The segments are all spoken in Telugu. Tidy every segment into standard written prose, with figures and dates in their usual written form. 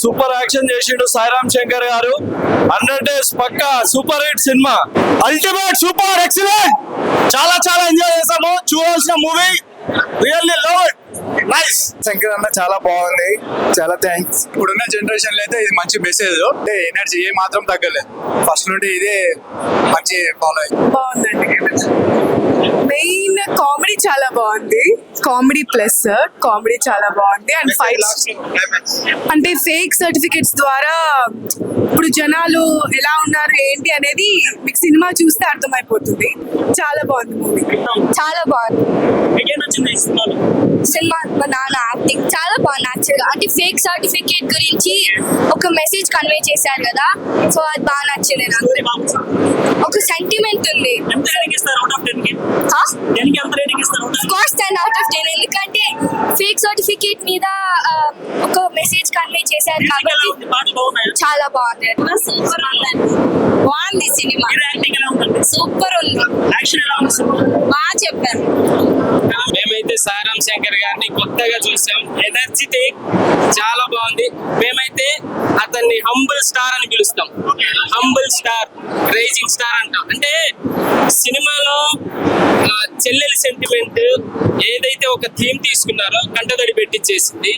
సూపర్ యాక్షన్ చేసిండు సాయిరామ్ శంకర్ గారు. 100 days పక్కా super hit cinema, ultimate super excellent. చాలా చాలా ఎంజాయ్ చేసాము, చూడాల్సిన movie. Really love it, nice. Shankar అన్న చాలా బాగుంది, చాలా థ్యాంక్స్. ఇప్పుడున్న జనరేషన్ లో అయితే ఇది మంచి మెసేజ్, అంటే ఎనర్జీ ఏ మాత్రం తగ్గలేదు. ఫస్ట్ నుండి ఇదే మంచి ఫాలో అయ్యింది. బాగుందండి. మెయిన్ కామెడీ చాలా బాగుంది, కామెడీ ప్లస్ కామెడీ చాలా బాగుంది. అండ్ ఫైట్స్ అంటే ఫేక్ సర్టిఫికెట్స్ ద్వారా ఇప్పుడు జనాలు ఎలా ఉన్నారు ఏంటి అనేది మీకు సినిమా చూస్తే అర్థమైపోతుంది. చాలా బాగుంది మూవీ, చాలా బాగుంది సినిమా. మా నాన్న యాక్టింగ్ చాలా బాగుంది యాక్చువల్గా. అంటే ఫేక్ సర్టిఫికేట్ గురించి ఒక మెసేజ్ కన్వే చేశారు కదా, సో అది బాగా నచ్చింది నాకు. ఒక సెంటిమెంట్ ఉంది. కోర్స్ 10 out of 10, ఎందుకంటే ఫేక్ సర్టిఫికేట్ మీద ఒక మెసేజ్ కన్వే చేశారు కాబట్టి చాలా బాగుంది. సూపర్ ఉందండి, బాగుంది సినిమా, సూపర్ ఉంది, బాగా చెప్పారు. మేమైతే సాయిరామ్ శంకర్ గారిని కొత్తగా చూసాం, ఎనర్జెటిక్ చాలా బాగుంది. మేమైతే అతన్ని హంబుల్ స్టార్ అని పిలుస్తాం, హంబుల్ స్టార్, రైజింగ్ స్టార్ అంటాం. అంటే సినిమాలో చెల్లెలి సెంటిమెంట్ ఏదైతే ఒక థీమ్ తీసుకున్నారో కంటదడి పెట్టించేసింది.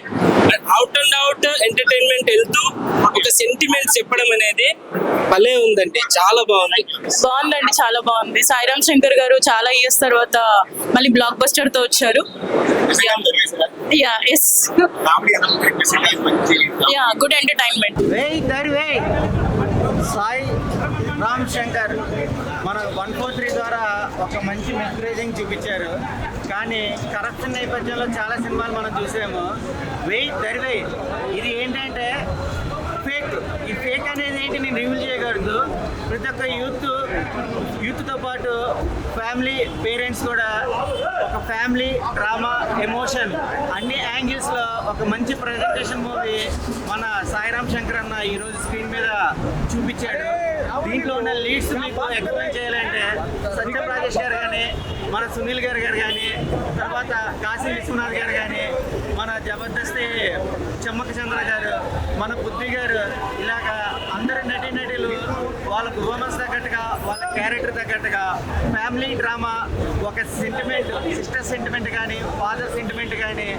అవుట్ అండ్ అవుట్ ఎంటర్టైన్మెంట్ వెళ్తూ ఒక సెంటిమెంట్ చెప్పడం అనేది భలే ఉందండి, చాలా బాగుంది. బాగుందండి, చాలా బాగుంది. సాయిరామ్ శంకర్ గారు చాలా ఇయర్స్ తర్వాత మళ్ళీ బ్లాక్ బస్టర్ తో వచ్చారు. Good entertainment. సాయి రామ్ శంకర్ మన 143 ద్వారా ఒక మంచి మెసేజింగ్ చూపించారు. కానీ కరప్షన్ నేపథ్యంలో చాలా సినిమాలు మనం చూసాము. వెయ్యి ఇది ఏంటంటే ఫేక్. ఈ ఫేక్ అనేది ఏంటి నేను రివీల్ చేయకూడదు. ప్రతి ఒక్క యూత్తో పాటు ఫ్యామిలీ, పేరెంట్స్ కూడా ఒక ఫ్యామిలీ డ్రామా, ఎమోషన్ అన్ని యాంగిల్స్లో ఒక మంచి ప్రజెంటేషన్ మూవీ మన సాయిరామ్ శంకర్ అన్న ఈరోజు స్క్రీన్ మీద చూపించాడు. దీంట్లో ఉన్న లీడ్స్ మీకు ఎక్స్ప్లెయిన్ చేయాలంటే సత్యం రాజేష్ గారు కానీ, మన సునీల్ గారు కానీ, తర్వాత కాశీ విశ్వనాథ్ గారు కానీ, మన జబర్దస్త్ చెమ్మక చంద్ర గారు, మన బుద్ధి గారు, ఇలాగా అందరు నటీనటులు వాళ్ళ పర్ఫార్మెన్స్ తగ్గట్టుగా, వాళ్ళ క్యారెక్టర్ తగ్గట్టుగా ఫ్యామిలీ డ్రామా, ఒక సెంటిమెంట్, సిస్టర్ సెంటిమెంట్ కానీ, ఫాదర్ సెంటిమెంట్ కానీ,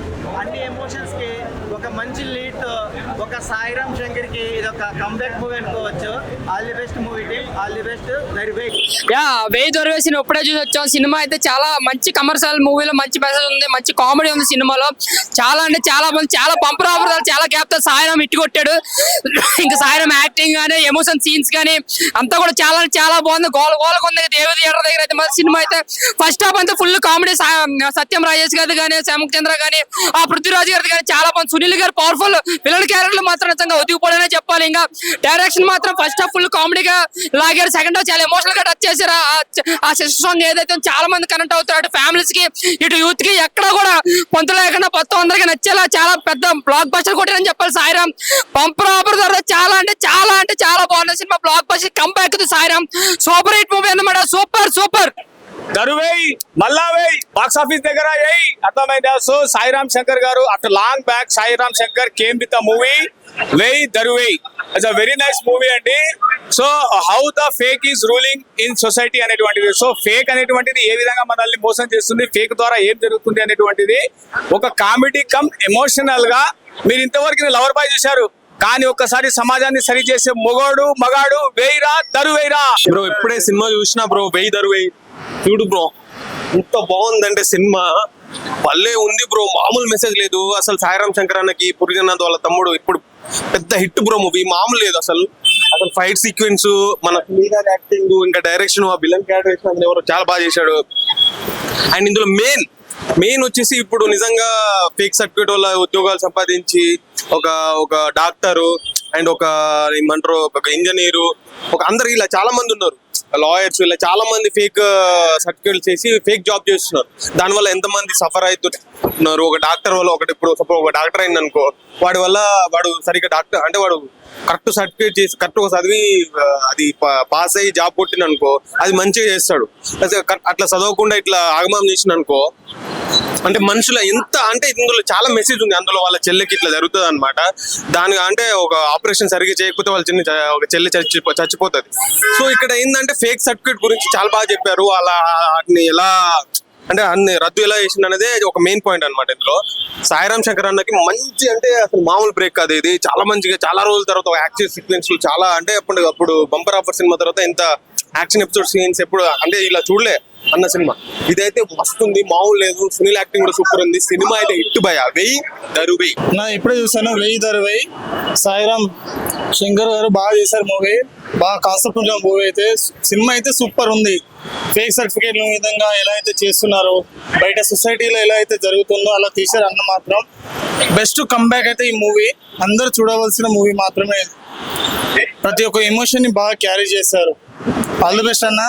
అన్ని ఎమోషన్స్కి ఒక మంచి లీడ్తో ఒక సాయిరామ్ శంకర్కి ఇది ఒక కంబ్యాక్ మూవీ అనుకోవచ్చు. All the best movie team, all the best. వెయ్యి దొరవేసిన ఇప్పుడే చూసి వచ్చాం. సినిమా అయితే చాలా మంచి కమర్షియల్ మూవీలో మంచి మెసేజ్ ఉంది, మంచి కామెడీ ఉంది సినిమాలో. చాలా అంటే చాలా మంది, చాలా పంపర్ ఆపర్, చాలా గ్యాప్ తో సాయిరామ్ ఇట్టు కొట్టాడు. ఇంకా సాయిరామ్ యాక్టింగ్ కానీ, ఎమోషన్ సీన్స్ కానీ అంతా కూడా చాలా చాలా బాగుంది. గోలకొంది దేవి థియేటర్ దగ్గర అయితే మరి సినిమా అయితే ఫస్ట్ హాఫ్ అంతా ఫుల్ కామెడీ. సత్యం రాజేష్ గారి కానీ, శ్యామక్ చంద్ర కానీ, ఆ పృథ్వీరాజ్ గారి కానీ చాలా బాగుంది. సునీల్ గారు పవర్ఫుల్ విలన్ క్యారెక్టర్లు మాత్రం నిజంగా ఒదిగిపోవడనే చెప్పాలి. ఇంకా డైరెక్షన్ మాత్రం ఫస్ట్ హాఫ్ ఫుల్ కామెడీగా లాగారు, సెకండ్ హాఫ్ చాలా ఎమోషనల్ గా టచ్ చేశారు. ఆ సిస్టర్ సాంగ్ ఏదైతే చాలా మంది కనెక్ట్ అవుతారు, అటు ఫ్యామిలీస్ కి ఇటు యూత్ కి ఎక్కడ కూడా పొంతు లేకుండా మొత్తం అందరికి నచ్చేలా చాలా పెద్ద బ్లాక్ బస్టర్ కొట్టారని చెప్పాలి. సాయిరామ్ పంపర్ ఆపర్ ద్వారా చాలా అంటే చాలా బాగుంది cinema. Block buster comeback Sairam super hit movie అన్నమాట. సూపర్ దరువేయ్ మళ్ళా వేయ్ బాక్స్ ఆఫీస్ దగ్గర అర్థమైందా? సో సాయిరామ్ శంకర్ గారు after long back Sairam Shankar came with the movie Vey Daruvey. It's a very nice movie అండి. So how the fake is ruling in society అనేటువంటిది, సో ఫేక్ అనేటువంటిది ఏ విధంగా మనల్ని మోసం చేస్తుంది, ఫేక్ ద్వారా ఏం జరుగుతుంది అనేటువంటిది ఒక కామెడీ కమ్ ఎమోషనల్ గా. మీరు ఇంతవరకు లవర్ బాయ్ చూశారు, కానీ ఒక్కసారి సమాజాన్ని సరి చేసే మగాడు వేయిరా దరువేయిరా. బ్రో ఇప్పుడే సినిమా చూసినా బ్రో, వేయి దరువేయి చూడు బ్రో, ఎంత బాగుందంటే సినిమా భలే ఉంది బ్రో. మామూలు మెసేజ్ లేదు అసలు. సాయిరామ్ శంకర్ అన్నకి పురిజనాథ్ వాళ్ళ తమ్ముడు ఇప్పుడు పెద్ద హిట్ బ్రో మూవీ, మామూలు లేదు అసలు. ఫైట్ సీక్వెన్స్, మన యాక్టింగ్, ఇంకా డైరెక్షన్, ఆ విలన్ క్యారెక్టర్ ఎవరో చాలా బాగా చేశాడు. అండ్ ఇందులో మెయిన్ వచ్చేసి ఇప్పుడు నిజంగా ఫేక్ సర్టిఫికేట్ వల్ల ఉద్యోగాలు సంపాదించి ఒక డాక్టరు అండ్ ఒక ఏమంటారు ఒక ఇంజనీరు ఒక అందరు ఇలా చాలా మంది ఉన్నారు, లాయర్స్ ఇలా చాలా మంది ఫేక్ సర్టిఫికేట్ చేసి ఫేక్ జాబ్ చేస్తున్నారు. దానివల్ల ఎంతమంది సఫర్ అవుతున్నారు. ఒక డాక్టర్ వల్ల ఒకటి ఇప్పుడు సపోజ్ ఒక డాక్టర్ అయింది అనుకో, వాడి వల్ల వాడు సరిగ్గా డాక్టర్ అంటే వాడు కరెక్ట్ సర్టిఫికేట్ చేసి కరెక్ట్ చదివి అది పాస్ అయ్యి జాబ్ కొట్టిన అనుకో అది మంచిగా చేస్తాడు. అట్లా చదవకుండా ఇట్లా ఆగమం చేసిన అనుకో అంటే మనుషుల ఎంత అంటే ఇందులో చాలా మెసేజ్ ఉంది. అందులో వాళ్ళ చెల్లెకి ఇట్లా జరుగుతుంది అనమాట. దాని అంటే ఒక ఆపరేషన్ సరిగ్గా చేయకపోతే వాళ్ళ ఒక చెల్లి చచ్చిపోతుంది. సో ఇక్కడ ఏంటంటే ఫేక్ సర్టిఫికేట్ గురించి చాలా బాగా చెప్పారు. అలా వాటిని ఎలా అంటే అన్ని రద్దు ఎలా చేసింది అనేది ఒక మెయిన్ పాయింట్ అనమాట. ఇందులో సాయిరామ్ శంకర్ అన్నకి మంచి అంటే అసలు మామూలు బ్రేక్ కాదు ఇది. చాలా మంచిగా చాలా రోజుల తర్వాత యాక్షన్ సీక్వెన్స్ చాలా అంటే అప్పుడు బంపర్ ఆఫర్ సినిమా తర్వాత ఇంత యాక్షన్ ఎపిసోడ్ సీన్స్ ఎప్పుడు అంటే ఇలా చూడలే అన్న సినిమా. ఇదైతే మస్తు ఉంది, మామూలు లేదు. సునీల్ యాక్టింగ్ కూడా సూపర్ ఉంది. సినిమా అయితే హిట్ భయ. వెయ్యి దరువెయ్యి నా ఇప్పుడే చూసాను, 1000 దరువెయ్యి. సాయిరామ్ శంకర్ గారు బాగా చేశారు మూవీ, బాగా కాన్సెప్ట్ ఉన్న మూవీ అయితే. సినిమా అయితే సూపర్ ఉంది. ఫేక్ సర్టిఫికేట్ విధంగా ఎలా అయితే చేస్తున్నారో, బయట సొసైటీలో ఎలా అయితే జరుగుతుందో అలా తీశారు అన్న మాత్రం. బెస్ట్ కంబ్యాక్ అయితే ఈ మూవీ, అందరూ చూడవలసిన మూవీ మాత్రమే. ప్రతి ఒక్క ఎమోషన్ ని బాగా క్యారీ చేశారు. ఆల్ ది బెస్ట్ అన్న,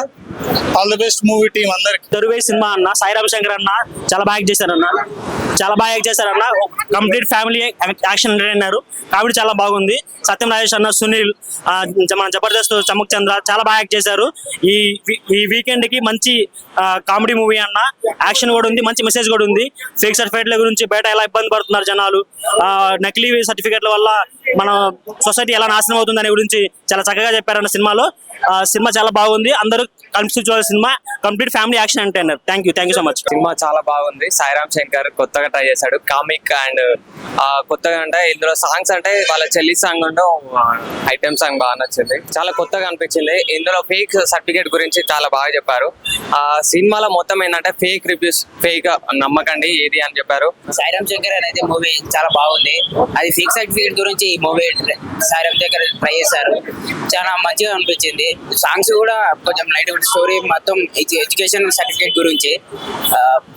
all the best movie team అందరికి. దరువై సినిమా అన్న, సాయిరామ్ శంకర్ అన్న చాలా బాగా యాక్ట్ చేశారన్న, చాలా బాగా యాక్ట్ చేశారన్న. Complete family action entertainer, comedy చాలా బాగుంది. సత్యం రాజేష్ అన్న, సునీల్, మన జబర్దస్త్ చమక్ చంద్ర చాలా బాగా యాక్ట్ చేశారు. ఈ వీకెండ్ కి మంచి కామెడీ మూవీ అన్న. యాక్షన్ కూడా ఉంది, మంచి మెసేజ్ కూడా ఉంది. ఫేక్ సర్టిఫికేట్ల గురించి బయట ఎలా ఇబ్బంది పడుతున్నారు జనాలు, నకిలీ సర్టిఫికేట్ల వల్ల మన సొసైటీ ఎలా నాశనం అవుతుంది అనే గురించి చాలా చక్కగా చెప్పారన్న సినిమాలో. సినిమా చాలా బాగుంది, అందరూ కలిసి చూడాల్సిన cinema. Complete family action entertainer. Thank you so much. Cinema చాలా బాగుంది. సాయిరామ్ శంకర్ కొత్తగా ట్రై చేశాడు కామిక్ అండ్ కొత్తగా అంటే ఇందులో సాంగ్స్ అంటే వాళ్ళ చెల్లి సాంగ్ ఉంటే ఐటమ్ సాంగ్ బాగా నచ్చింది, చాలా కొత్తగా అనిపించింది. ఇందులో ఫేక్ సర్టిఫికేట్ గురించి చాలా బాగా చెప్పారు. సినిమాలో మొత్తం ఏంటంటే ఫేక్ రివ్యూస్, ఫేక్ నమ్మకండి ఏది అని చెప్పారు. సాయిరామ్ శంకర్ అనేది మూవీ చాలా బాగుంది. అది ఫేక్ సర్టిఫికేట్ గురించి ఈ మూవీ సాయిరామ్ శంకర్ ట్రై చేశారు, చాలా మంచిగా అనిపించింది. సాంగ్స్ కూడా కొంచెం లైట్, స్టోరీ మొత్తం ఎడ్యుకేషన్ సర్టిఫికేట్ గురించి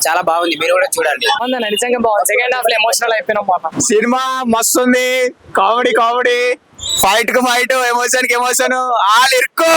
చాలా బాగుంది. మీరు కూడా చూడండి. నిజంగా బాగుంది. సెకండ్ హాఫ్ లో ఎమోషనల్ అయిపోయినాం. సినిమా మస్తు ఉంది. కామెడీ ఫైట్ కు ఫైట్, ఎమోషన్ కి ఎమోషన్, ఆల్ ఇరుకు.